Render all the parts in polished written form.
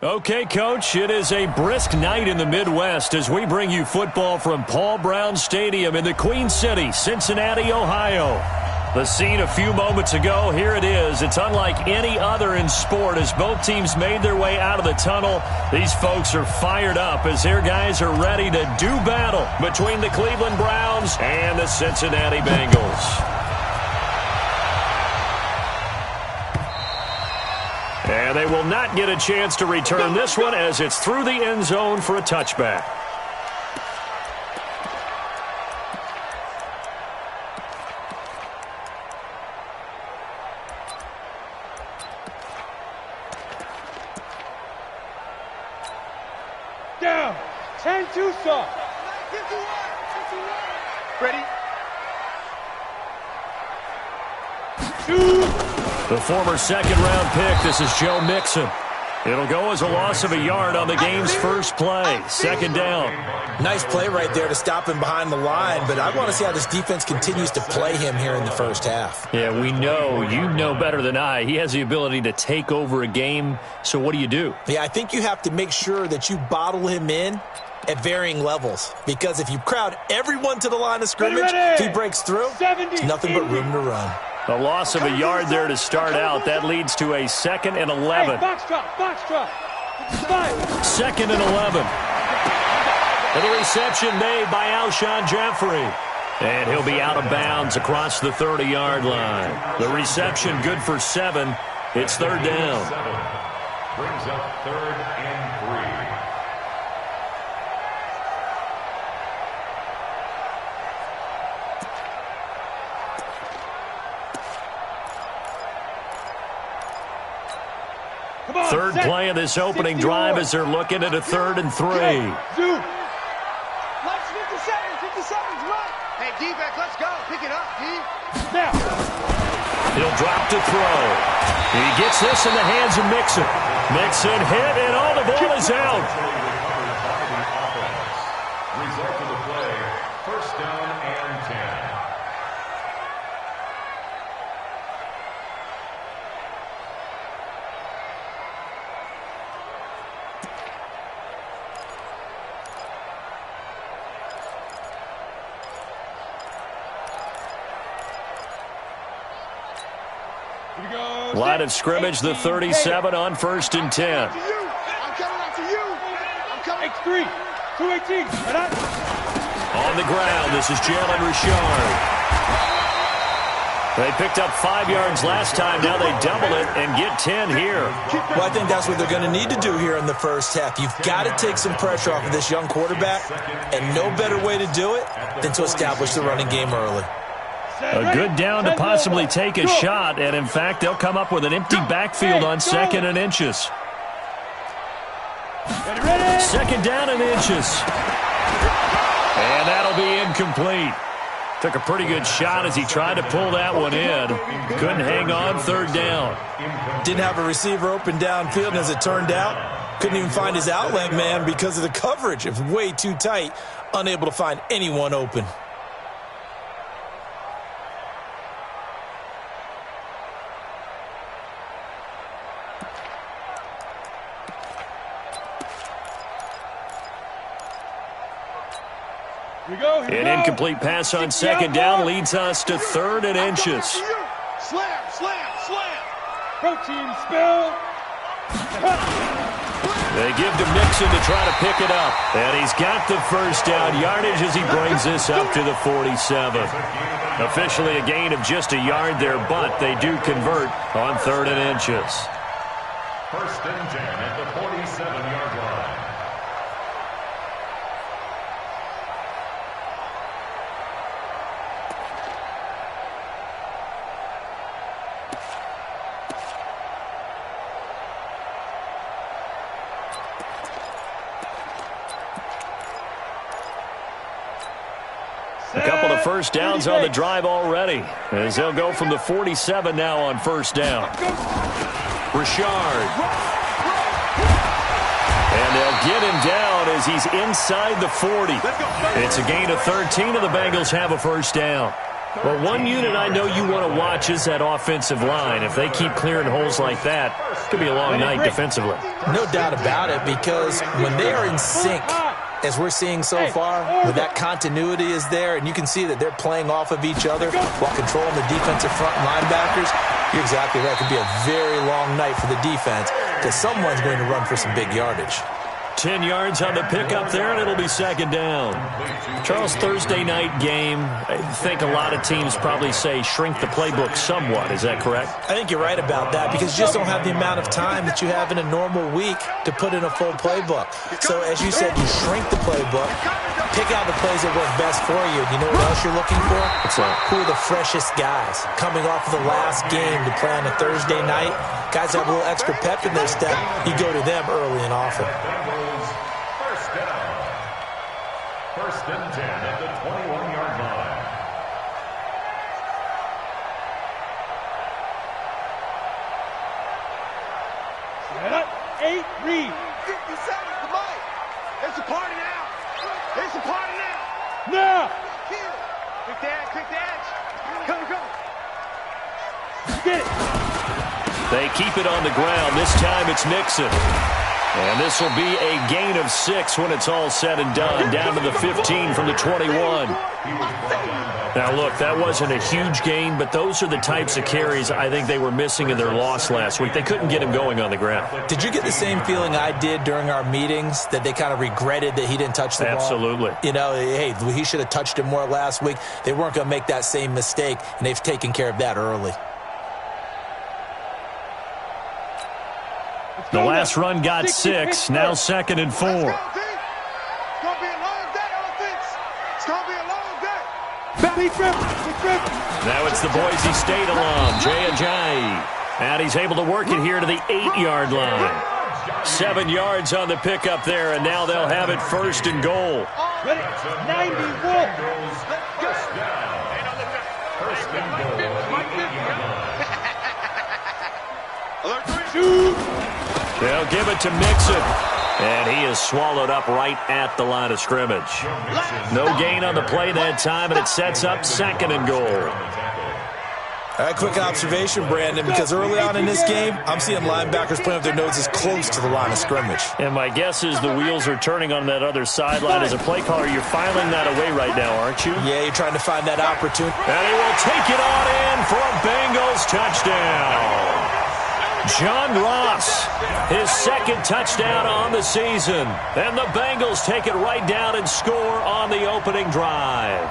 Okay, Coach, it is a brisk night in the Midwest as we bring you football from Paul Brown Stadium in the Queen City, Cincinnati, Ohio. The scene a few moments ago, here it is. It's unlike any other in sport as both teams made their way out of the tunnel. These folks are fired up as their guys are ready to do battle between the Cleveland Browns and the Cincinnati Bengals. And they will not get a chance to return this one as it's through the end zone for a touchback. Down. 10-2 soft. Ready? 2. The former second-round pick, this is Joe Mixon. It'll go as a loss of a yard on the game's first play. Second down. Nice play right there to stop him behind the line, but I want to see how this defense continues to play him here in the first half. Yeah, we know. You know better than I. He has the ability to take over a game, so what do? Yeah, I think you have to make sure that you bottle him in at varying levels, because if you crowd everyone to the line of scrimmage, if he breaks through, it's nothing but room to run. A loss of a yard there to start out. That leads to a 2nd and 11. Hey, box drop. 2nd and 11. And the reception made by Alshon Jeffrey. And he'll be out of bounds across the 30-yard line. The reception good for 7. It's third down. Brings up 3rd and 3. Third play of this opening drive as they're looking at a 3rd and 3. Let's 57, 57's right. Hey, D-back, let's go. Pick it up, D. Now. He'll drop to throw. He gets this in the hands of Mixon. Mixon hit, and all the ball is out. Result of the play, 1st down and 10. Line of scrimmage, the 37 on 1st and 10. I'm coming up to you. I'm coming. X3. 218. On the ground, this is Jalen Richard. They picked up 5 yards last time. Now they double it and get 10 here. Well, I think that's what they're going to need to do here in the first half. You've got to take some pressure off of this young quarterback, and no better way to do it than to establish the running game early. A good down to possibly take a shot, and in fact, they'll come up with an empty backfield on 2nd and inches. 2nd down and inches. And that'll be incomplete. Took a pretty good shot as he tried to pull that one in. Couldn't hang on, 3rd down. Didn't have a receiver open downfield, and as it turned out, couldn't even find his outlet man because of the coverage. It was way too tight, unable to find anyone open. An incomplete pass on 2nd down leads us to 3rd and inches. Slam. Protein spill. They give to Mixon to try to pick it up. And he's got the first down yardage as he brings this up to the 47. Officially a gain of just a yard there, but they do convert on 3rd and inches. 1st and 10 at the 47-yard line. A couple of first downs on the drive already, as they'll go from the 47 now on 1st down. Richard. And they'll get him down as he's inside the 40. It's a gain of 13, and the Bengals have a 1st down. Well, one unit I know you want to watch is that offensive line. If they keep clearing holes like that, it could be a long night defensively. No doubt about it, because when they are in sync, as we're seeing so far, when that continuity is there, and you can see that they're playing off of each other while controlling the defensive front linebackers, you're exactly right. It could be a very long night for the defense because someone's going to run for some big yardage. 10 yards on the pickup there, and it'll be second down. Charles, Thursday night game, I think a lot of teams probably say shrink the playbook somewhat. Is that correct? I think you're right about that because you just don't have the amount of time that you have in a normal week to put in a full playbook. So, as you said, you shrink the playbook, pick out the plays that work best for you. You know what else you're looking for? What's that? Who are the freshest guys coming off of the last game to play on a Thursday night? Guys that have a little extra pep in their step. You go to them early and often. First and 10 at the 21-yard line. Set up. 8, read. 50 seconds to Mike. It's a party now. It's a party now. Now. Kill. Quick the edge. Quick the edge. Come. Get it. They keep it on the ground. This time it's Nixon. And this will be a gain of 6 when it's all said and done. Down to the 15 from the 21. Now, look, that wasn't a huge gain, but those are the types of carries I think they were missing in their loss last week. They couldn't get him going on the ground. Did you get the same feeling I did during our meetings, that they kind of regretted that he didn't touch the ball? Absolutely. You know, hey, he should have touched it more last week. They weren't going to make that same mistake, and they've taken care of that early. The last run got 6, now 2nd and 4. It's going to be a long day, offense. It's going to be a long day. Big trip. Now it's the Boise State alum, Jay Ajayi. And he's able to work it here to the 8-yard line. 7 yards on the pickup there, and now they'll have it 1st and goal. Ready? 91. First down. First and goal at the 8-yard line. Shoot. They'll give it to Mixon. And he is swallowed up right at the line of scrimmage. No gain on the play that time, and it sets up 2nd and goal. All right, quick observation, Brandon, because early on in this game, I'm seeing linebackers playing with their noses close to the line of scrimmage. And my guess is the wheels are turning on that other sideline. As a play caller, you're filing that away right now, aren't you? Yeah, you're trying to find that opportunity. And he will take it on in for a Bengals touchdown. John Ross, his 2nd touchdown on the season. And the Bengals take it right down and score on the opening drive.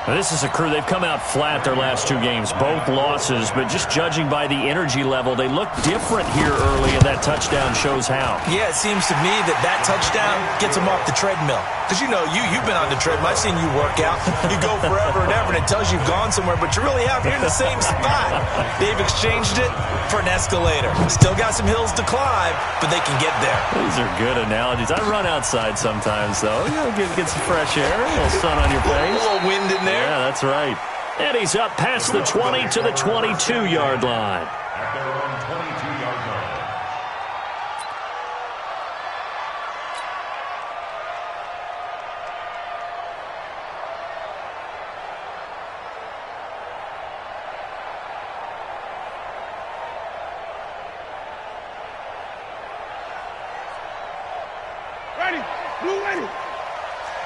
Now, this is a crew, they've come out flat their last 2 games, both losses, but just judging by the energy level, they look different here early, and that touchdown shows how. Yeah, it seems to me that touchdown gets them off the treadmill. Because, you know, you've been on the treadmill. I've seen you work out. You go forever and ever, and it tells you've gone somewhere, but you really haven't. You're in the same spot. They've exchanged it for an escalator. Still got some hills to climb, but they can get there. These are good analogies. I run outside sometimes, though. You know, get some fresh air, a little sun on your face. A little wind in there. Yeah, that's right. And he's up past the 20 to the 22-yard line. At their own 22-yard line. Ready. Blue ready.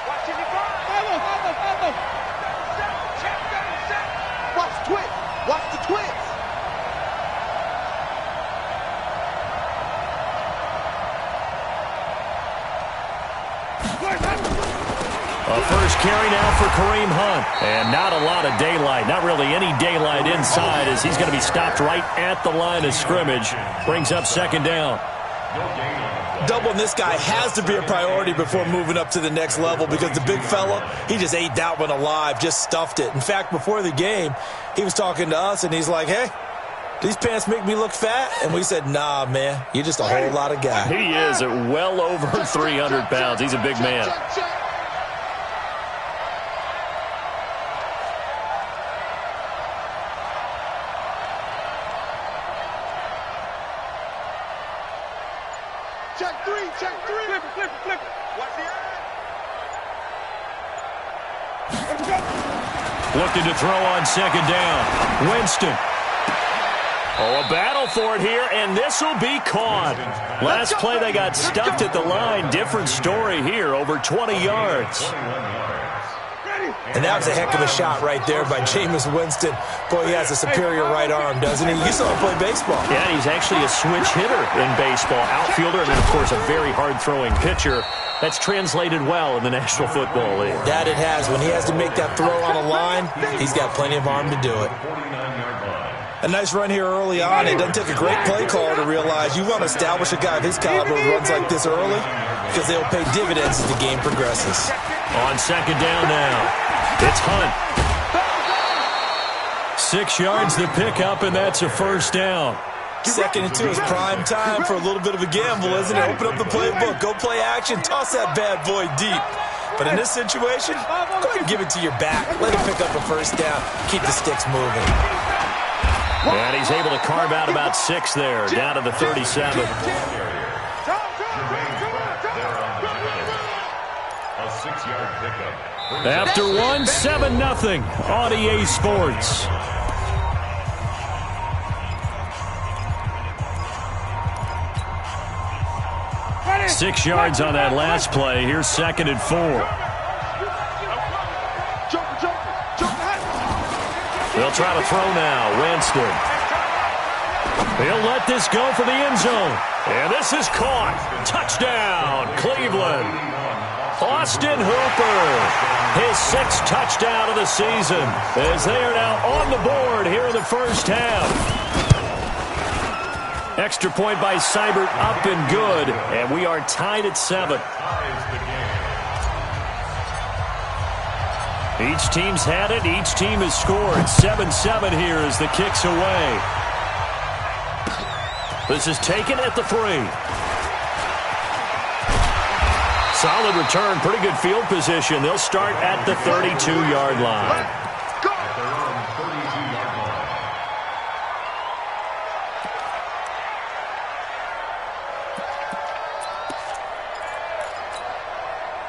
Watching the guard. Follow. Watch twist. Watch the twist. A first carry now for Kareem Hunt. And not a lot of daylight. Not really any daylight inside as he's going to be stopped right at the line of scrimmage. Brings up 2nd down. Doubling this guy has to be a priority before moving up to the next level because the big fella, he just ate that one alive, just stuffed it. In fact, before the game, he was talking to us, and he's like, hey, these pants make me look fat? And we said, nah, man, you're just a whole lot of guy. He is at well over 300 pounds. He's a big man. Check. Check 3. Flip it. Watch the eye. Let's go. Looking to throw on second down. Winston. Oh, a battle for it here, and this will be caught. Last play they got stuffed at the line. Different story here, over 20 yards. And that was a heck of a shot right there by Jameis Winston. Boy, he has a superior right arm, doesn't he? You saw him play baseball. Yeah, he's actually a switch hitter in baseball. Outfielder, and then, of course, a very hard-throwing pitcher. That's translated well in the National Football League. That it has. When he has to make that throw on a line, he's got plenty of arm to do it. A nice run here early on. It doesn't take a great play caller to realize you want to establish a guy of his caliber who runs like this early because they'll pay dividends as the game progresses. On second down now. It's Hunt. 6 yards the pickup, and that's a first down. 2nd and 2 is prime time for a little bit of a gamble, isn't it? Open up the playbook, go play action, toss that bad boy deep. But in this situation, go ahead and give it to your back. Let him pick up a first down. Keep the sticks moving. And he's able to carve out about 6 there, down to the 37. A 6-yard pickup. After one, 7-0 on EA Sports. Ready. 6 yards on that last play. Here's 2nd and 4. They'll try to throw now. Winston. He'll let this go for the end zone. And this is caught. Touchdown, Cleveland. Austin Hooper, his 6th touchdown of the season, as they are now on the board here in the first half. Extra point by Seibert, up and good, and we are tied at 7. Each team's had it, each team has scored. 7-7 here as the kick's away. This is taken at the 3. Solid return, pretty good field position. They'll start at the 32-yard line.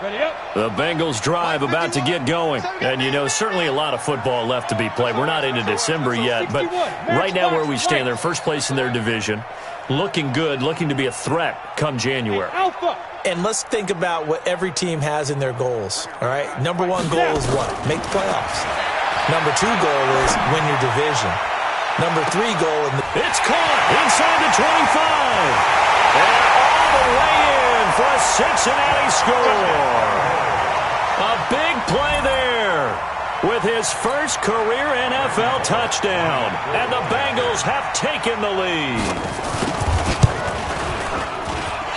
Ready up. The Bengals drive about to get going. And, you know, certainly a lot of football left to be played. We're not into December yet, but right now where we stand, they're first place in their division. Looking good, looking to be a threat come January. Alpha. And let's think about what every team has in their goals, all right? Number 1 goal is what? Make the playoffs. Number 2 goal is win your division. Number 3 goal in the... It's caught inside the 25. And all the way in for a Cincinnati score. A big play there with his first career NFL touchdown. And the Bengals have taken the lead.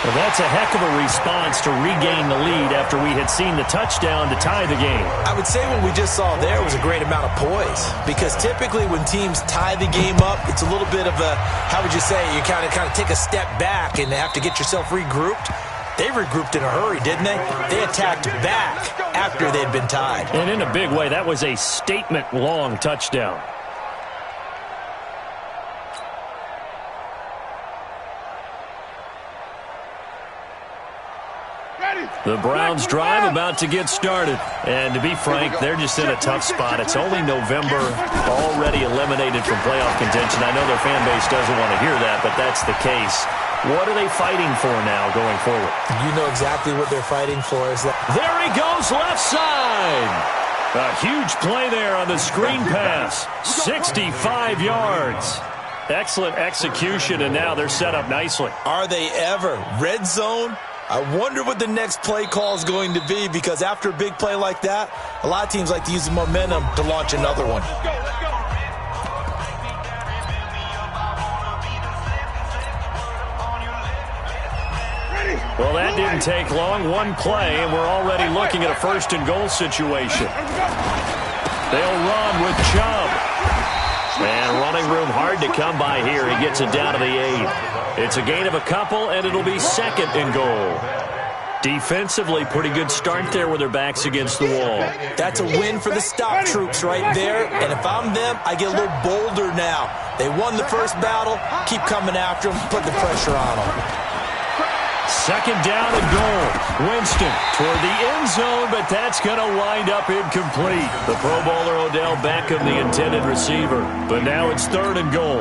Well, that's a heck of a response to regain the lead after we had seen the touchdown to tie the game. I would say what we just saw there was a great amount of poise, because typically when teams tie the game up, it's a little bit of a, how would you say, you kind of take a step back and have to get yourself regrouped. They regrouped in a hurry, didn't they? They attacked back after they'd been tied. And in a big way, that was a statement-long touchdown. The Browns drive about to get started. And to be frank, they're just in a tough spot. It's only November, already eliminated from playoff contention. I know their fan base doesn't want to hear that, but that's the case. What are they fighting for now going forward? You know exactly what they're fighting for. Is that there he goes, left side. A huge play there on the screen pass. 65 yards. Excellent execution, and now they're set up nicely. Are they ever? Red zone? I wonder what the next play call is going to be, because after a big play like that, a lot of teams like to use the momentum to launch another one. Well, that didn't take long. One play, and we're already looking at a first-and-goal situation. They'll run with Chubb. And running room hard to come by here. He gets it down to the 8. It's a gain of a couple, and it'll be 2nd and goal. Defensively, pretty good start there with their backs against the wall. That's a win for the stop troops right there. And if I'm them, I get a little bolder now. They won the first battle. Keep coming after them. Put the pressure on them. Second down and goal. Winston toward the end zone, but that's going to wind up incomplete. The Pro Bowler Odell Beckham, the intended receiver. But now it's third and goal.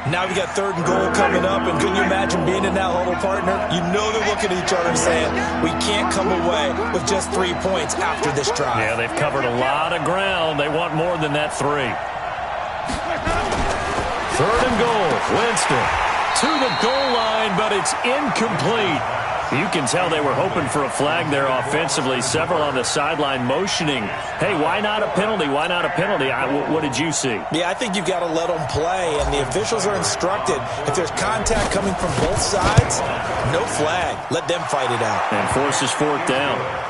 Now we got third and goal coming up, and can you imagine being in that huddle, partner? You know they're looking at each other and saying, we can't come away with just 3 points after this drive. Yeah, they've covered a lot of ground. They want more than that 3. Third and goal. Winston to the goal line, but it's incomplete. You can tell they were hoping for a flag there offensively. Several on the sideline motioning, hey, why not a penalty? Why not a penalty? What did you see? Yeah, I think you've got to let them play, and the officials are instructed, if there's contact coming from both sides, no flag. Let them fight it out. And forces fourth down.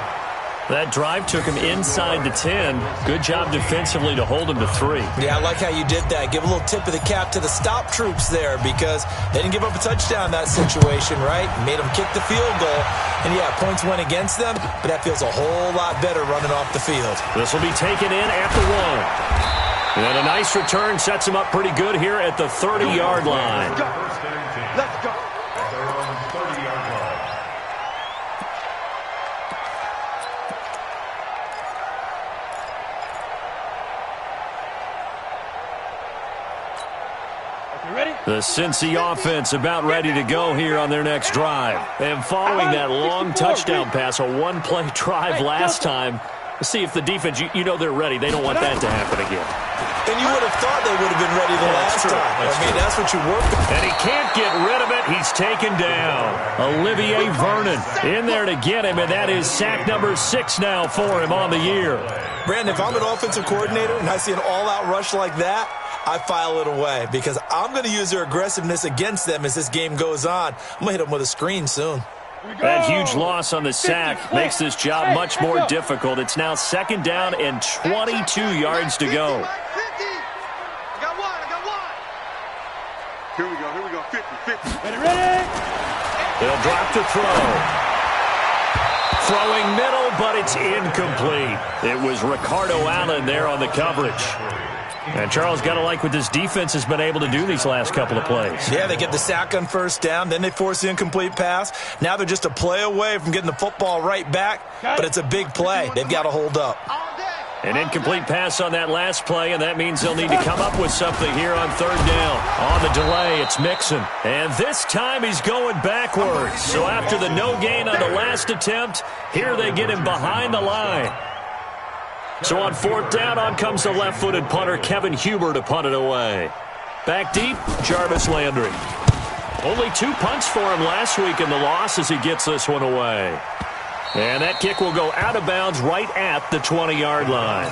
That drive took him inside the 10. Good job defensively to hold him to 3. Yeah, I like how you did that. Give a little tip of the cap to the stop troops there because they didn't give up a touchdown in that situation, right? Made them kick the field goal. And, yeah, points went against them, but that feels a whole lot better running off the field. This will be taken in at the 1. And a nice return sets him up pretty good here at the 30-yard line. Let's go. The Cincy offense about ready to go here on their next drive. And following that long touchdown pass, a one-play drive last time, see if the defense, you know they're ready. They don't want that to happen again. And you would have thought they would have been ready the last time. That's what you worked on. And he can't get rid of it. He's taken down. Olivier Vernon in there to get him, and that is sack number 6 now for him on the year. Brandon, if I'm an offensive coordinator and I see an all-out rush like that, I file it away because I'm going to use their aggressiveness against them as this game goes on. I'm going to hit them with a screen soon. That huge loss on the sack makes this job much more difficult. It's now second down and 22 yards to go. I got one. Here we go. 50. Ready? They'll drop to throw. Throwing middle, but it's incomplete. It was Ricardo Allen there on the coverage. And Charles, got to like what this defense has been able to do these last couple of plays. Yeah, they get the sack on first down, then they force the incomplete pass. Now they're just a play away from getting the football right back, but it's a big play. They've got to hold up. An incomplete pass on that last play, and that means they'll need to come up with something here on third down. On the delay, it's Mixon. And this time he's going backwards. So after the no gain on the last attempt, here they get him behind the line. So on fourth down, on comes the left-footed punter, Kevin Huber, to punt it away. Back deep, Jarvis Landry. Only 2 punts for him last week in the loss as he gets this one away. And that kick will go out of bounds right at the 20-yard line.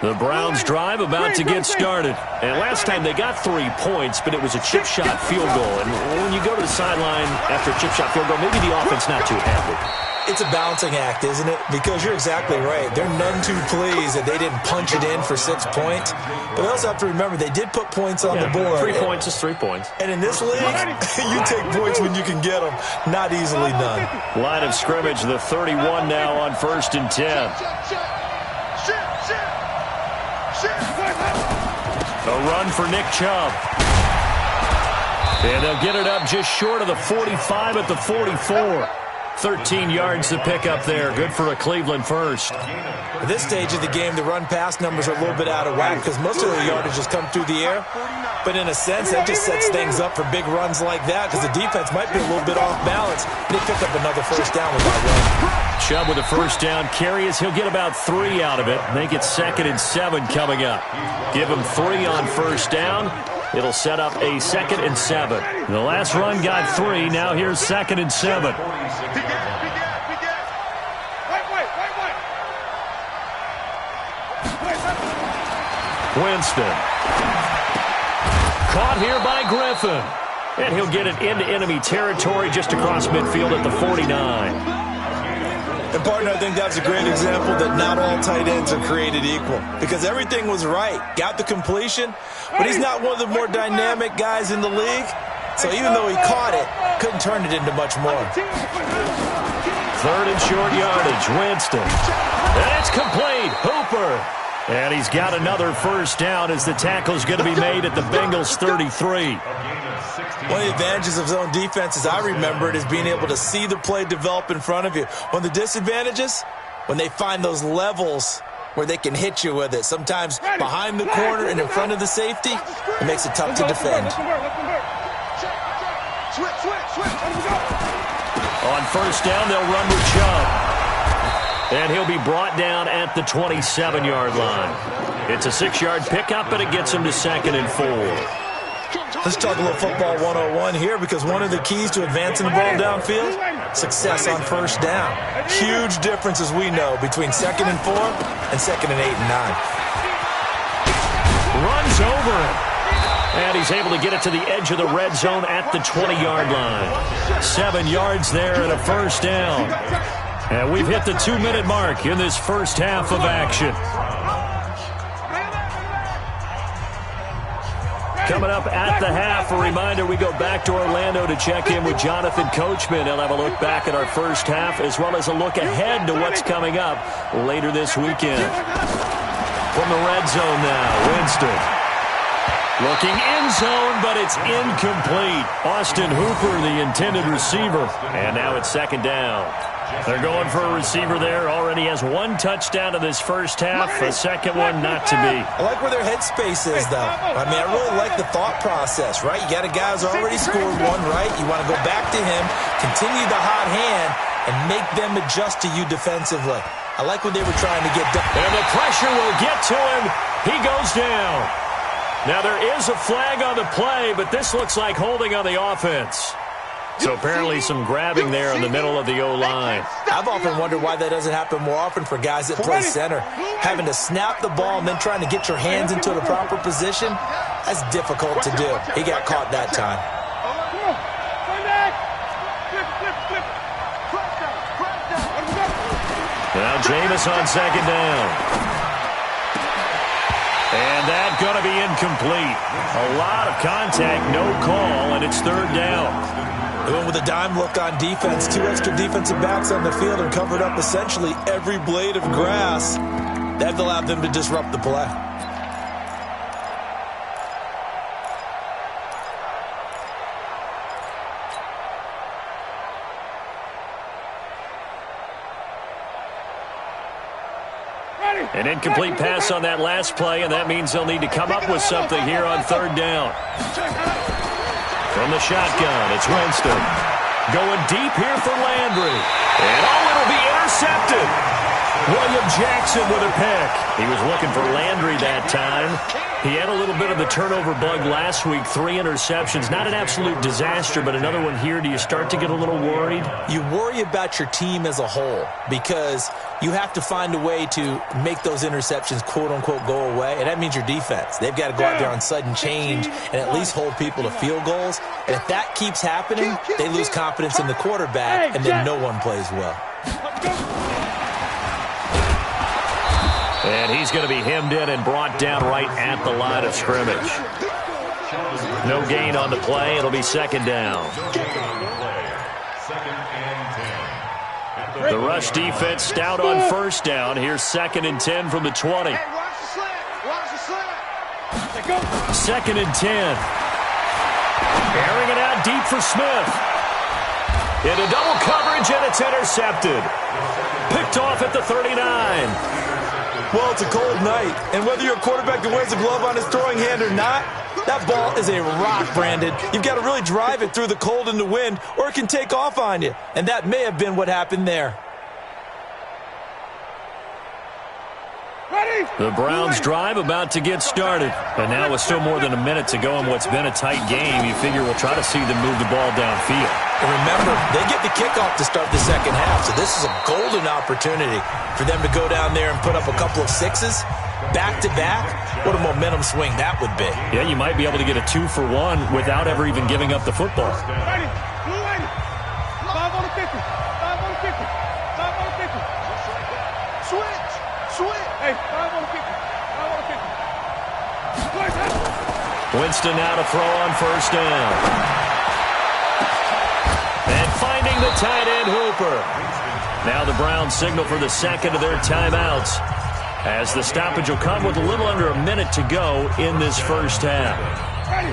The Browns drive about to get started. And last time they got 3 points, but it was a chip shot field goal. And when you go to the sideline after a chip shot field goal, maybe the offense not too happy. It's a balancing act, isn't it? Because you're exactly right. They're none too pleased that they didn't punch it in for 6 points. But they also have to remember they did put points on the board. 3 points is 3 points. And in this league, you take points when you can get them. Not easily done. Line of scrimmage, the 31 now on first and 10. A run for Nick Chubb. And they'll get it up just short of the 45 at the 44. 13 yards to pick up there. Good for a Cleveland first. At this stage of the game, the run-pass numbers are a little bit out of whack because most of their yardage has come through the air. But in a sense, that just sets things up for big runs like that because the defense might be a little bit off balance. They pick up another first down with that run. Chubb with a first down carry as he'll get about 3 out of it. Make it 2nd and 7 coming up. Give him 3 on first down. It'll set up a 2nd and 7. The last run got 3. Now here's 2nd and 7. Winston. Caught here by Griffin. And he'll get it into enemy territory just across midfield at the 49. And, partner, I think that's a great example that not all tight ends are created equal because everything was right. Got the completion, but he's not one of the more dynamic guys in the league. So even though he caught it, couldn't turn it into much more. 3rd and short yardage, Winston. And it's complete. Hooper. And he's got another first down as the tackle's going to be made at the Bengals 33. One of the advantages of zone defense, as I remember it, is being able to see the play develop in front of you. One of the disadvantages, when they find those levels where they can hit you with it, sometimes behind the corner and in front of the safety, it makes it tough to defend. On first down, they'll run with Chubb. And he'll be brought down at the 27-yard line. It's a 6-yard pickup, and it gets him to 2nd and 4. Let's talk a little football 101 here, because one of the keys to advancing the ball downfield, success on first down. Huge difference, as we know, between 2nd and 4 and 2nd and 8 and 9. Runs over him. And he's able to get it to the edge of the red zone at the 20-yard line. 7 yards there and a first down. And we've hit the 2-minute mark in this first half of action. Coming up at the half, a reminder, we go back to Orlando to check in with Jonathan Coachman. He'll have a look back at our first half as well as a look ahead to what's coming up later this weekend. From the red zone now, Winston. Looking in zone, but it's incomplete. Austin Hooper, the intended receiver. And now it's 2nd down. They're going for a receiver there. Already has 1 touchdown in this first half. A second one not to be. I like where their headspace is, though. I mean, I really like the thought process, right? You got a guy who's already scored 1, right? You want to go back to him, continue the hot hand, and make them adjust to you defensively. I like what they were trying to get done. And the pressure will get to him. He goes down. Now, there is a flag on the play, but this looks like holding on the offense. So apparently some grabbing there in the middle of the O-line. I've often wondered why that doesn't happen more often for guys that play center. Having to snap the ball and then trying to get your hands into the proper position, that's difficult to do. He got caught that time. Now Jameis on 2nd down. And that's going to be incomplete. A lot of contact, no call, and it's 3rd down. They went with a dime look on defense. 2 extra defensive backs on the field and covered up essentially every blade of grass. That allowed them to disrupt the play. An incomplete pass on that last play, and that means they'll need to come up with something here on 3rd down. From the shotgun, it's Winston. Going deep here for Landry. And it'll be intercepted. William Jackson with a pick. He was looking for Landry that time. He had a little bit of the turnover bug last week. 3 interceptions. Not an absolute disaster, but another one here. Do you start to get a little worried? You worry about your team as a whole because you have to find a way to make those interceptions, quote-unquote, go away, and that means your defense. They've got to go out there on sudden change and at least hold people to field goals. And if that keeps happening, they lose confidence in the quarterback, and then no one plays well. And he's going to be hemmed in and brought down right at the line of scrimmage. No gain on the play. It'll be 2nd down. The rush defense stout on 1st down. Here's 2nd and 10 from the 20. 2nd and 10. Airing it out deep for Smith. Into double coverage, and it's intercepted. Picked off at the 39. Well, it's a cold night, and whether you're a quarterback that wears a glove on his throwing hand or not, that ball is a rock, Brandon. You've got to really drive it through the cold and the wind, or it can take off on you, and that may have been what happened there. The Browns drive about to get started. And now with still more than a minute to go in what's been a tight game, you figure we'll try to see them move the ball downfield. And remember, they get the kickoff to start the second half, so this is a golden opportunity for them to go down there and put up a couple of 6s back-to-back. What a momentum swing that would be. Yeah, you might be able to get a 2-for-1 without ever even giving up the football. Ready. Blue lady. 5 on the 50. 5 on the 50. 5 on the 50. Switch. Hey, 5 on the 50. 5 on the 50. Winston now to throw on 1st down. And finding the tight end, Hooper. Now the Browns signal for the 2nd of their timeouts. as the stoppage will come with a little under a minute to go in this first half.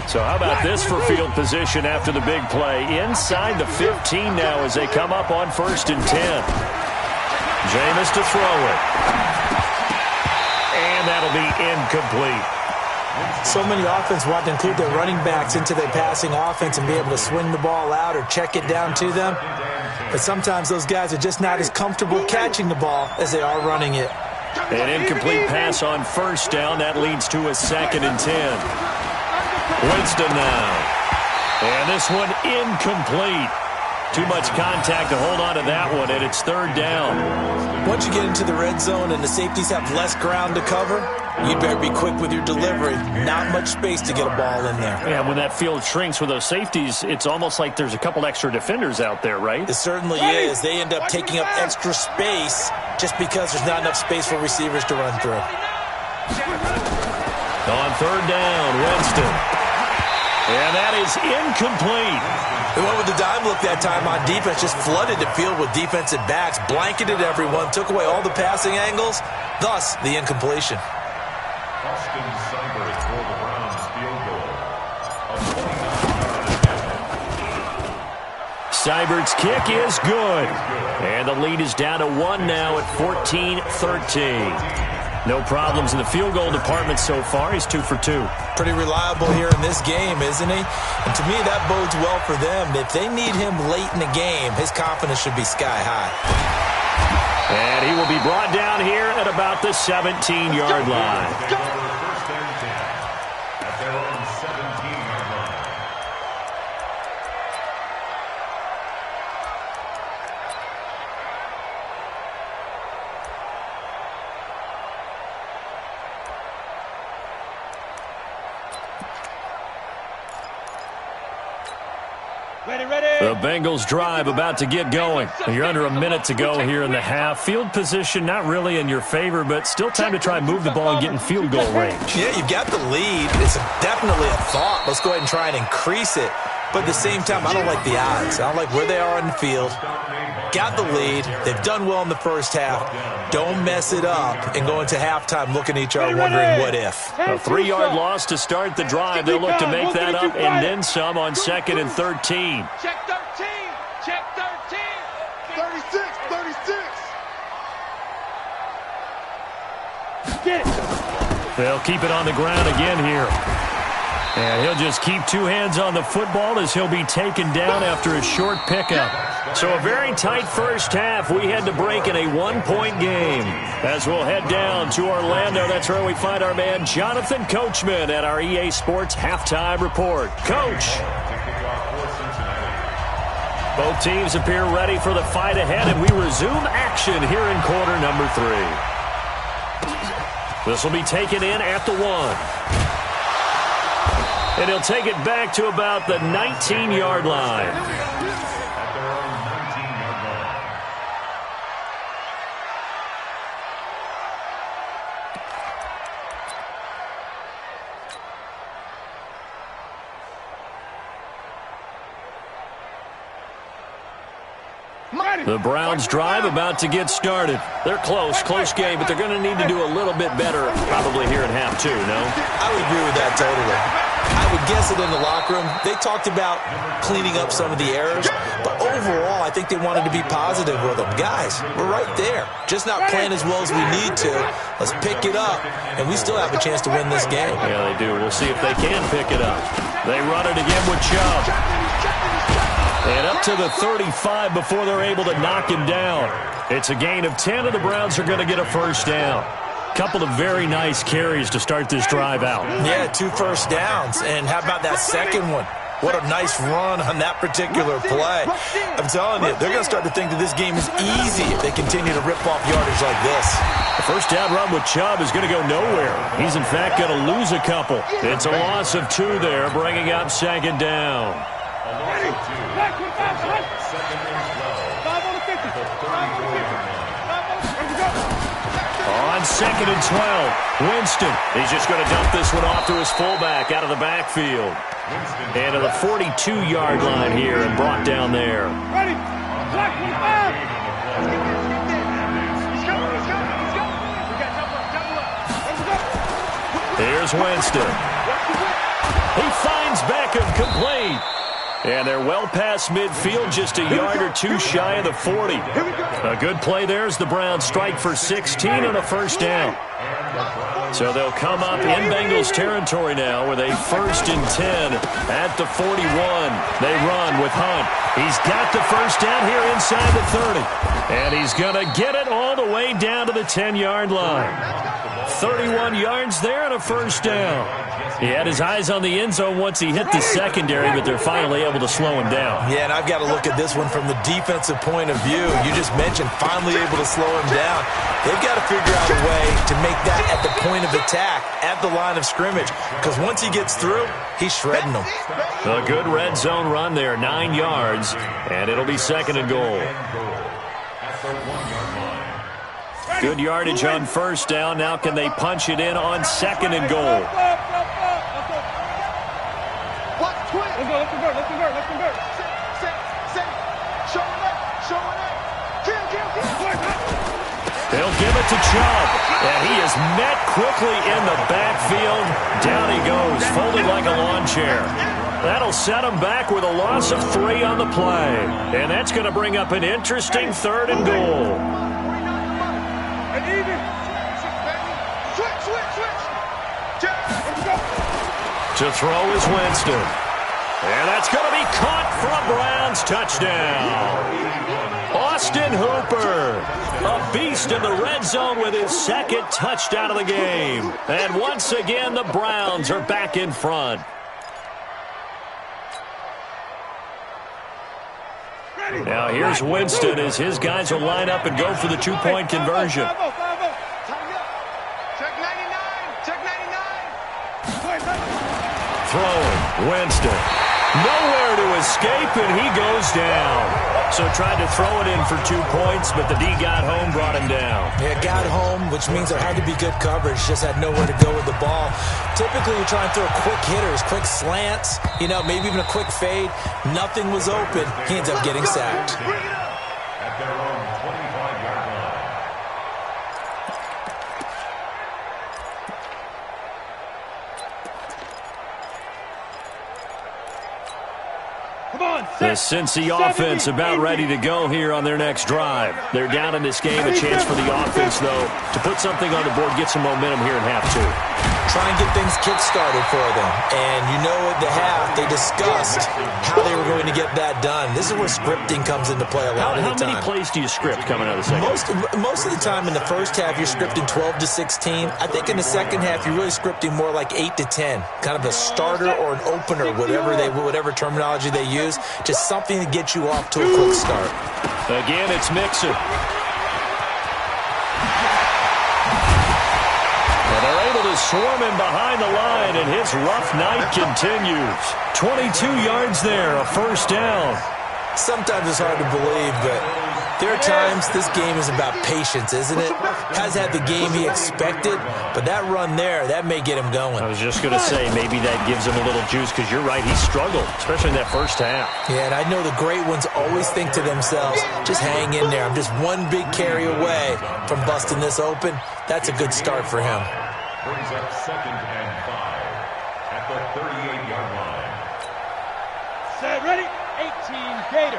So how about this for field position after the big play? Inside the 15 now as they come up on 1st and 10. Jameis to throw it. And that'll be incomplete. So many offenses want to include their running backs into their passing offense and be able to swing the ball out or check it down to them. But sometimes those guys are just not as comfortable catching the ball as they are running it. An incomplete pass on 1st down. That leads to a 2nd and 10. Winston now. And this one incomplete. Too much contact to hold on to that one, and it's 3rd down. Once you get into the red zone and the safeties have less ground to cover, you better be quick with your delivery. Not much space to get a ball in there. Yeah, when that field shrinks with those safeties, it's almost like there's a couple extra defenders out there, right? It certainly is. They end up taking up extra space just because there's not enough space for receivers to run through. On 3rd down, Winston. And that is incomplete. They went with the dime look that time on defense, just flooded the field with defensive backs, blanketed everyone, took away all the passing angles, thus the incompletion. Austin Seibert for the Browns field goal. Seibert's kick is good. And the lead is down to 1 now at 14-13. No problems in the field goal department so far. He's 2 for 2. Pretty reliable here in this game, isn't he? And to me, that bodes well for them. If they need him late in the game, his confidence should be sky high. And he will be brought down here at about the 17-yard line. First and 10 at their own 17-yard line. The Bengals drive about to get going. You're under a minute to go here in the half. Field position not really in your favor, but still time to try and move the ball and get in field goal range. Yeah, you've got the lead. It's definitely a thought. Let's go ahead and try and increase it. But at the same time, I don't like the odds. I don't like where they are on the field. Got the lead. They've done well in the first half. Don't mess it up and go into halftime looking at each other wondering what if. A 3-yard loss to start the drive. They'll look to make that up and then some on 2nd and 13. Check 13. Check 13. 36, 36. Get it. They'll keep it on the ground again here. And he'll just keep 2 hands on the football as he'll be taken down after a short pickup. So a very tight first half. We had to break in a 1-point game. As we'll head down to Orlando, that's where we find our man Jonathan Coachman at our EA Sports Halftime Report. Coach. Both teams appear ready for the fight ahead, and we resume action here in quarter number 3. This will be taken in at the 1. And he'll take it back to about the 19-yard line. At their own 19-yard line. The Browns drive about to get started. They're close game, but they're going to need to do a little bit better probably here in half 2, no? I would agree with that totally. I would guess it in the locker room. They talked about cleaning up some of the errors, but overall, I think they wanted to be positive with them. Guys, we're right there. Just not playing as well as we need to. Let's pick it up, and we still have a chance to win this game. Yeah, they do. We'll see if they can pick it up. They run it again with Chubb. And up to the 35 before they're able to knock him down. It's a gain of 10, and the Browns are going to get a first down. Couple of very nice carries to start this drive out. Yeah, 2 first downs. And how about that second one? What a nice run on that particular play. I'm telling you, they're going to start to think that this game is easy if they continue to rip off yardage like this. The first down run with Chubb is going to go nowhere. He's, in fact, going to lose a couple. It's a loss of 2 there, bringing up 2nd down. A loss of 2. Second and 12. 5 on the 50. 5 on the 50. 5 on the 50. On 2nd and 12, Winston. He's just going to dump this one off to his fullback out of the backfield. And to the 42-yard line here and brought down there. Ready. Black 25. Here's Winston. He finds Beckham complete. And they're well past midfield, just a yard or two shy of the 40. A good play there as the Browns strike for 16 on a first down. So they'll come up in Bengals territory now with a 1st and 10 at the 41. They run with Hunt. He's got the first down here inside the 30. And he's going to get it all the way down to the 10-yard line. 31 yards there and a first down. He had his eyes on the end zone once he hit the secondary, but they're finally able to slow him down. Yeah, and I've got to look at this one from the defensive point of view. You just mentioned finally able to slow him down. They've got to figure out a way to make that at the point of attack, at the line of scrimmage, because once he gets through, he's shredding them. A good red zone run there, 9 yards, and it'll be 2nd and goal. Good yardage on first down. Now can they punch it in on 2nd and goal? Let's convert. They'll give it to Chubb, and he is met quickly in the backfield. Down he goes, folded like a lawn chair. That'll set him back with a loss of 3 on the play. And that's going to bring up an interesting 3rd and goal. To throw is Winston. And that's going to be caught for a Browns touchdown. Austin Hooper, a beast in the red zone with his 2nd touchdown of the game. And once again, the Browns are back in front. Now here's Winston as his guys will line up and go for the 2-point conversion. Throwing, Winston. Nowhere to escape, and he goes down. So tried to throw it in for 2 points, but the D got home, brought him down. Yeah, got home, which means there had to be good coverage. Just had nowhere to go with the ball. Typically, you try and throw quick hitters, quick slants, maybe even a quick fade. Nothing was open. He ends up getting sacked. At their own 25-yard line. The Cincy offense about ready to go here on their next drive. They're down in this game. A chance for the offense, though, to put something on the board, get some momentum here in half 2. Try and get things kick-started for them. And at the half, they discussed how they were going to get that done. This is where scripting comes into play a lot of the time. How many plays do you script coming out of the second half? Most of the time in the first half, you're scripting 12 to 16. I think in the second half, you're really scripting more like 8 to 10. Kind of a starter or an opener, whatever terminology they use. Just something to get you off to a quick start. Again, it's Mixon. And they're able to swarm him behind the line, and his rough night continues. 22 yards there, a first down. Sometimes it's hard to believe, but there are times this game is about patience, isn't it? Has had the game he expected, but that run there, that may get him going. I was just going to say, maybe that gives him a little juice, because you're right, he struggled, especially in that first half. Yeah, and I know the great ones always think to themselves, just hang in there. I'm just one big carry away from busting this open. That's a good start for him. Brings up 2nd and 5 at the 38-yard line. Set, ready? 18, Gator.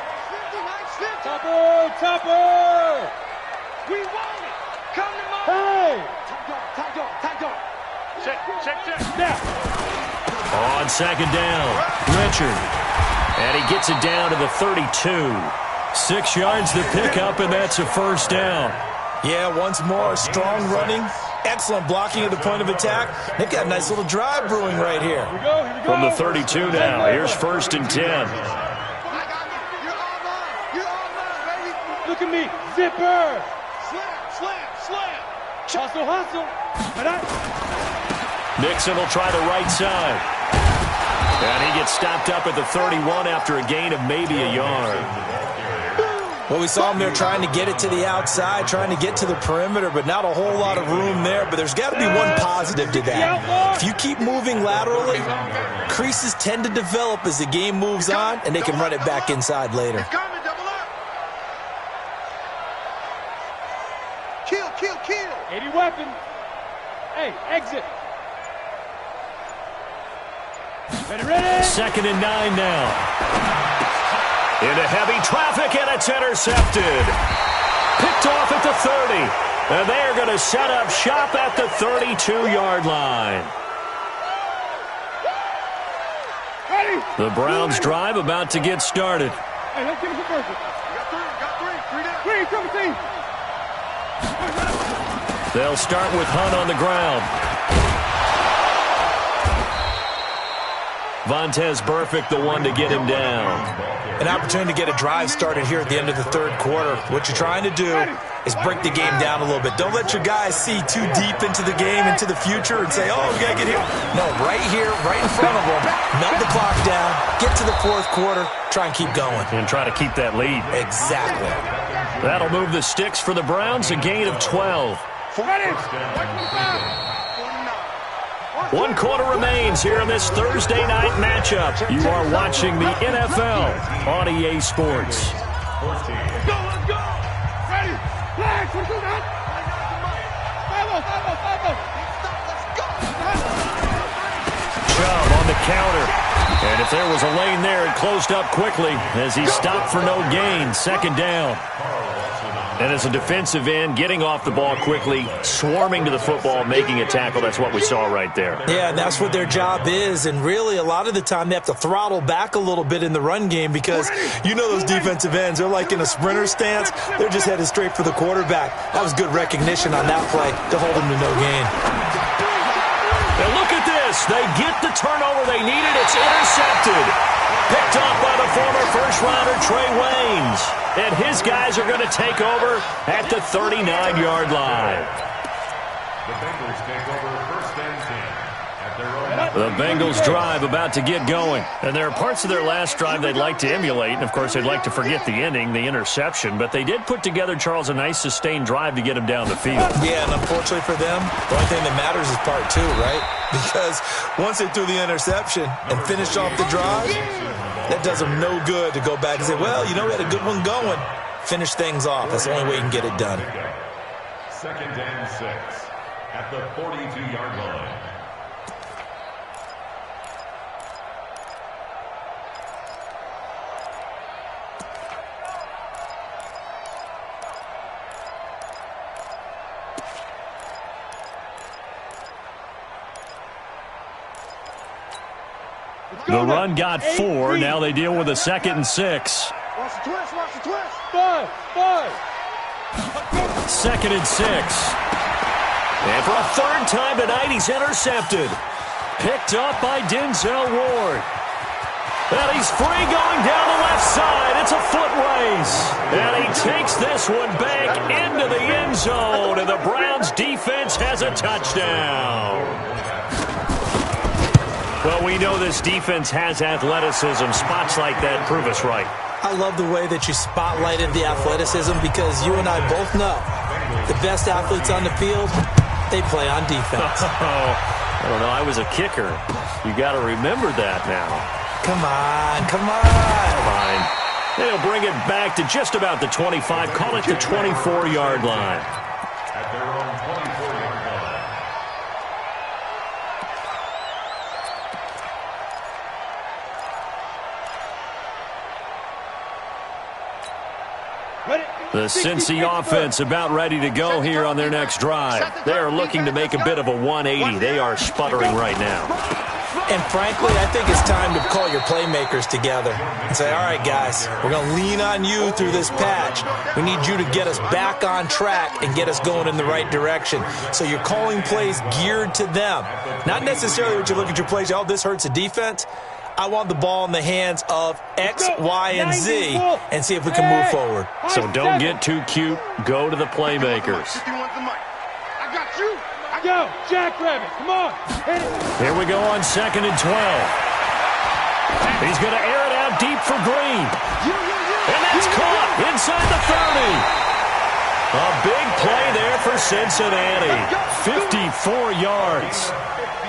Topper! We want it! Come to my... Hey! Tight dog. Check. Now. On 2nd down, Richard. And he gets it down to the 32. 6 yards to pick up, and that's a first down. Yeah, once more, strong running. Excellent blocking at the point of attack. They've got a nice little drive brewing right here. Here we go. From the 32 now, here's 1st and 10. Look at me. Zipper. Slam. Hustle. Nixon will try the right side. And he gets stopped up at the 31 after a gain of maybe a yard. Well, we saw him there trying to get it to the outside, trying to get to the perimeter, but not a whole lot of room there. But there's got to be one positive to that. If you keep moving laterally, creases tend to develop as the game moves on, and they can run it back inside later. Kill. 80 weapon. Hey, exit. 2nd and 9 now. Into heavy traffic, and it's intercepted. Picked off at the 30. And they are going to set up shop at the 32-yard line. The Browns drive about to get started. Hey, let's give us a first. Got three. Three down. 17. They'll start with Hunt on the ground. Vontez Burfict, the one to get him down. An opportunity to get a drive started here at the end of the third quarter. What you're trying to do is break the game down a little bit. Don't let your guys see too deep into the game, into the future, and say, oh, we got to get here. No, right here, right in front of them. Melt the clock down, get to the fourth quarter, try and keep going. And try to keep that lead. Exactly. That'll move the sticks for the Browns, a gain of 12. 1 quarter remains here in this Thursday night matchup. You are watching the NFL on EA Sports. Let's go. Ready. Flag. Let's go. 5-0. Chubb on the counter. And if there was a lane there, it closed up quickly as he stopped for no gain. 2nd down. And as a defensive end, getting off the ball quickly, swarming to the football, making a tackle, that's what we saw right there. Yeah, and that's what their job is. And really, a lot of the time, they have to throttle back a little bit in the run game because you know those defensive ends, they're like in a sprinter stance. They're just headed straight for the quarterback. That was good recognition on that play to hold him to no gain. And look at this. They get the turnover they needed. It's intercepted. Picked off by the former first-rounder Trey Waynes. And his guys are going to take over at the 39-yard line. The Bengals take over 1st and 10 at their own. The Bengals drive about to get going. And there are parts of their last drive they'd like to emulate. And, of course, they'd like to forget the ending, the interception. But they did put together, Charles, a nice sustained drive to get him down the field. Yeah, and unfortunately for them, the only thing that matters is part 2, right? Because once they threw the interception and finished off the drive, that does them no good to go back and say, well, you know, we had a good one going. Finish things off. That's the only way you can get it done. 2nd and 6 at the 42-yard line. The run got 4. Now they deal with a 2nd and 6. Watch the twist. 5. 2nd and 6. And for a 3rd time tonight, he's intercepted. Picked up by Denzel Ward. And he's free going down the left side. It's a foot race. And he takes this one back into the end zone. And the Browns defense has a touchdown. Well, we know this defense has athleticism. Spots like that prove us right. I love the way that you spotlighted the athleticism because you and I both know the best athletes on the field, they play on defense. I don't know. I was a kicker. You got to remember that now. Come on. Fine. They'll bring it back to just about the 25. Call it the 24-yard line. At their own 24-yard line. The Cincy offense about ready to go here on their next drive. They are looking to make a bit of a 180. They are sputtering right now. And frankly, I think it's time to call your playmakers together and say, all right, guys, we're going to lean on you through this patch. We need you to get us back on track and get us going in the right direction. So you're calling plays geared to them. Not necessarily what you look at your plays, oh, this hurts the defense. I want the ball in the hands of X, Y, and Z and see if we can move forward. So don't get too cute. Go to the playmakers. I got you. Go, Jackrabbit. Come on. Here we go on 2nd and 12. He's going to air it out deep for Green. And that's caught inside the 30. A big play there for Cincinnati. 54 yards.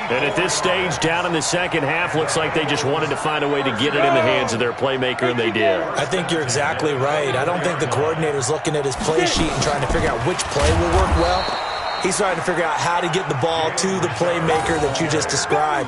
And at this stage, down in the second half, looks like they just wanted to find a way to get it in the hands of their playmaker, and they did. I think you're exactly right. I don't think the coordinator's looking at his play sheet and trying to figure out which play will work well. He's trying to figure out how to get the ball to the playmaker that you just described.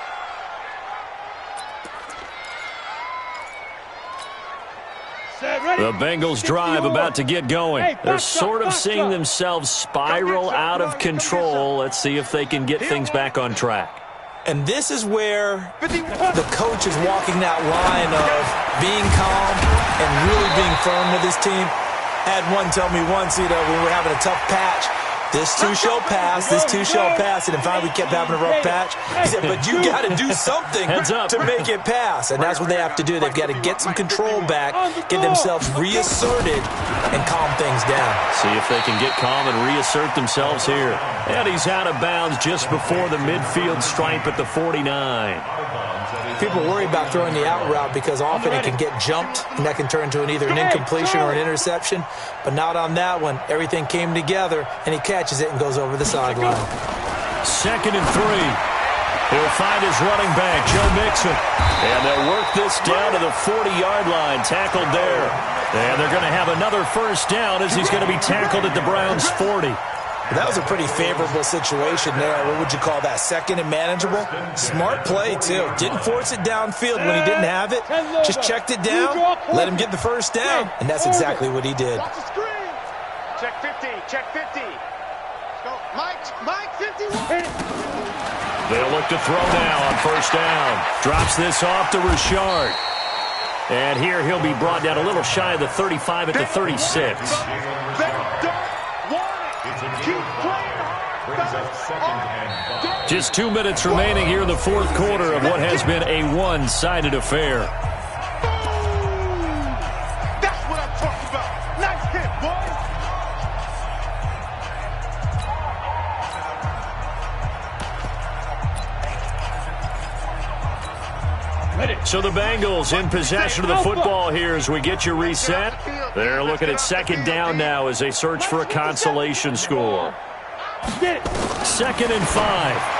The Bengals drive about to get going. They're sort of seeing themselves spiral out of control. Let's see if they can get things back on track. And this is where the coach is walking that line of being calm and really being firm with his team. I had one tell me once, when we were having a tough patch, this too shall pass, this too shall pass. And finally we kept having a rough patch. He said, but you got to do something to make it pass. And that's what they have to do. They've got to get some control back, get themselves reasserted, and calm things down. See if they can get calm and reassert themselves here. And he's out of bounds just before the midfield stripe at the 49. People worry about throwing the out route because often it can get jumped, and that can turn into either an incompletion or an interception. But not on that one. Everything came together, and he catches it and goes over the sideline. 2nd and 3. He'll find his running back, Joe Mixon. And they'll work this down to the 40-yard line, tackled there. And they're going to have another first down as he's going to be tackled at the Browns' 40. That was a pretty favorable situation there. What would you call that? 2nd and manageable? Smart play, too. Didn't force it downfield when he didn't have it. Just checked it down, let him get the first down, and that's exactly what he did. Check 50, check 50. Let's go. Mike 51. They'll look to throw now on first down. Drops this off to Richard. And here he'll be brought down a little shy of the 35 at the 36. Just 2 minutes remaining here in the fourth quarter of what has been a one-sided affair. That's what I'm talking about. Nice hit, boy. So the Bengals in possession of the football here as we get you reset. They're looking at 2nd down now as they search for a consolation score. 2nd and 5.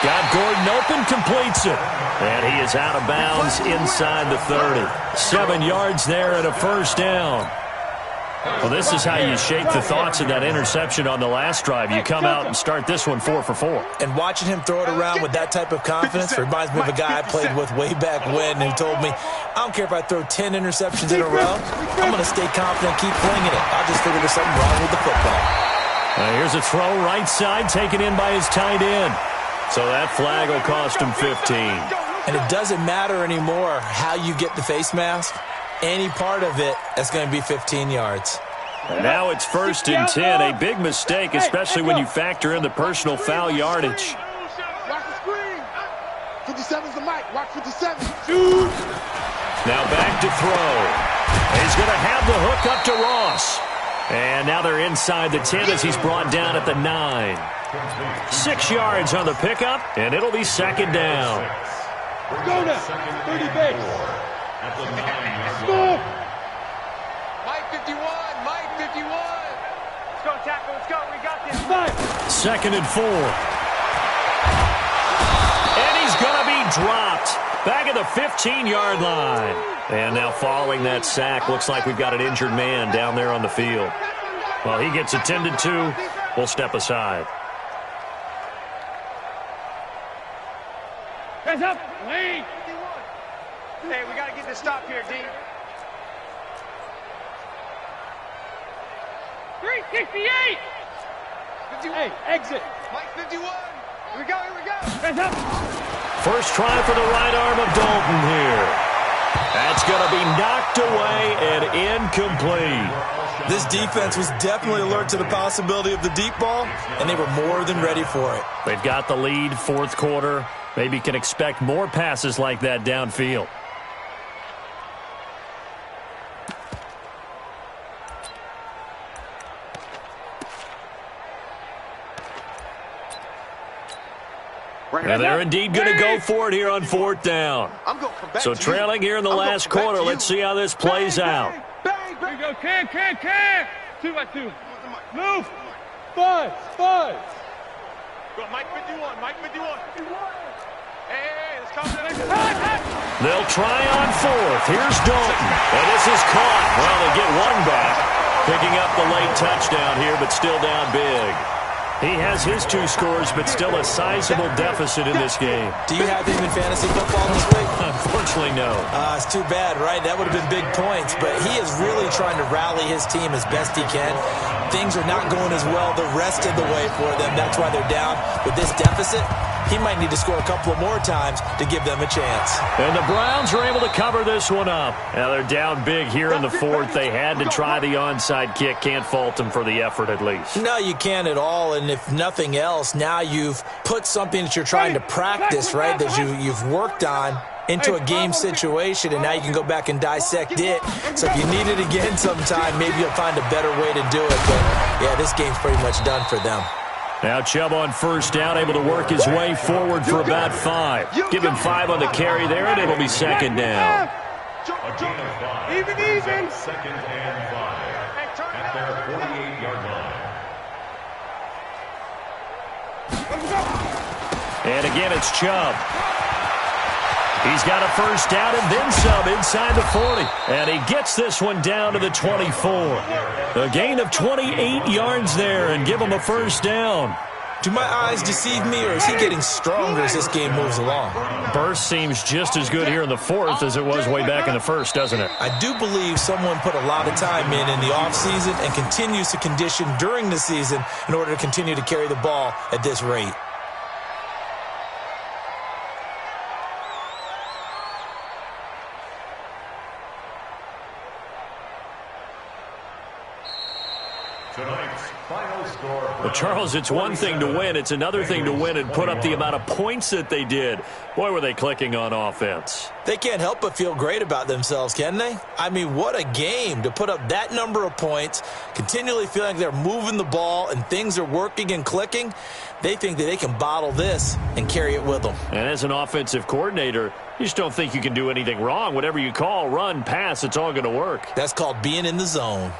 Got Gordon open, completes it. And he is out of bounds inside the 30. 7 yards there and a first down. Well, this is how you shape the thoughts of that interception on the last drive. You come out and start this one 4 for 4. And watching him throw it around with that type of confidence reminds me of a guy I played with way back when who told me, I don't care if I throw 10 interceptions in a row. I'm going to stay confident, keep flinging it. I just figured there's something wrong with the football. Here's a throw right side taken in by his tight end. So that flag will cost him 15. And it doesn't matter anymore how you get the face mask. Any part of it, that's going to be 15 yards. And now it's 1st and 10. A big mistake, especially when you factor in the personal foul yardage. Watch the screen. 57's the mic. Watch 57. Now back to throw. He's going to have the hook up to Ross. And now they're inside the 10 as he's brought down at the 9. 6 yards on the pickup, and it'll be 2nd down. Go now. 30 base. At the 9-yard Score. Mike 51. Mike 51. Let's go, tackle. Let's go. We got this. 2nd and 4. And he's going to be dropped. Back at the 15-yard line. And now following that sack, looks like we've got an injured man down there on the field. Well, he gets attended to. We'll step aside. Hands up. Wait. Hey, we got to get this stop here, D. 368. Hey, exit. Mike 51. Here we go, here we go. Hands up. First try for the right arm of Dalton here. That's going to be knocked away and incomplete. This defense was definitely alert to the possibility of the deep ball, and they were more than ready for it. They've got the lead, fourth quarter. Maybe can expect more passes like that downfield. And they're indeed going to go for it here on 4th down. So trailing here in the last quarter. Let's see how this plays out. Here we go. Can. 2 by 2. Move. 5. Go, Mike 51. Mike 51. Hey, let's come to the next one. They'll try on 4th. Here's Dalton. And this is caught. Well, they get one back. Picking up the late touchdown here, but still down big. He has his 2 scores, but still a sizable deficit in this game. Do you have him in fantasy football this week? Unfortunately, no. It's too bad, right? That would have been big points, but he is really trying to rally his team as best he can. Things are not going as well the rest of the way for them. That's why they're down. With this deficit, he might need to score a couple of more times to give them a chance. And the Browns are able to cover this one up. Now they're down big here in the 4th. They had to try the onside kick. Can't fault them for the effort at least. No, you can't at all. And if nothing else, now you've put something that you're trying to practice, right, that you've worked on into a game situation, and now you can go back and dissect it. So if you need it again sometime, maybe you'll find a better way to do it. But, yeah, this game's pretty much done for them. Now Chubb on first down, able to work his way forward for about 5. Give him 5 on the carry there, and it'll be second down. Even. Second and 5 at their 48-yard line. And again, it's Chubb. He's got a first down and then some inside the 40. And he gets this one down to the 24. A gain of 28 yards there and give him a first down. Do my eyes deceive me, or is he getting stronger as this game moves along? Burst seems just as good here in the 4th as it was way back in the 1st, doesn't it? I do believe someone put a lot of time in the offseason and continues to condition during the season in order to continue to carry the ball at this rate. Well, Charles, it's one thing to win. It's another thing to win and put up the amount of points that they did. Boy, were they clicking on offense. They can't help but feel great about themselves, can they? I mean, what a game to put up that number of points, continually feeling like they're moving the ball and things are working and clicking. They think that they can bottle this and carry it with them. And as an offensive coordinator, you just don't think you can do anything wrong. Whatever you call, run, pass, it's all going to work. That's called being in the zone.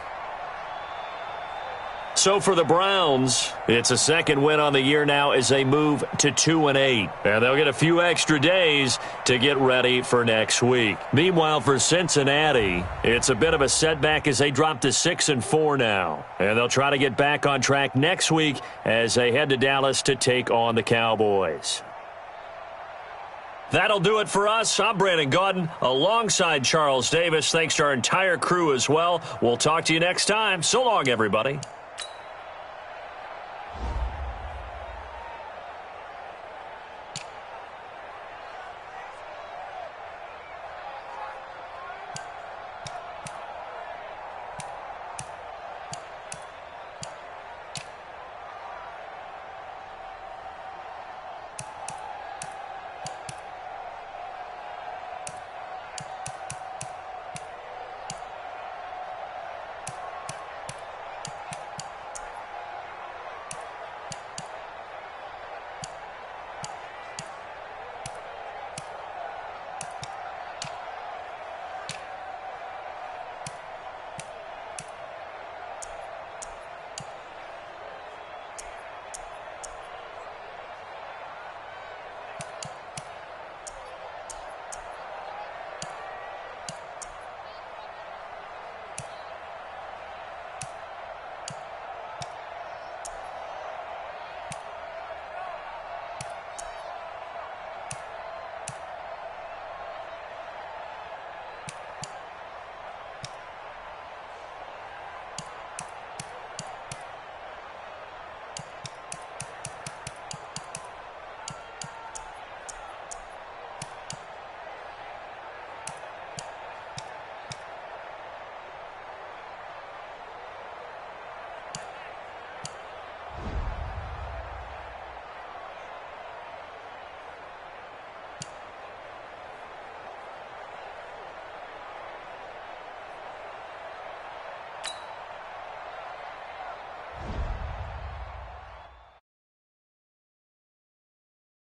So for the Browns, it's a second win on the year now as they move to 2-8. And they'll get a few extra days to get ready for next week. Meanwhile, for Cincinnati, it's a bit of a setback as they drop to 6-4 now. And they'll try to get back on track next week as they head to Dallas to take on the Cowboys. That'll do it for us. I'm Brandon Gaudin alongside Charles Davis. Thanks to our entire crew as well. We'll talk to you next time. So long, everybody.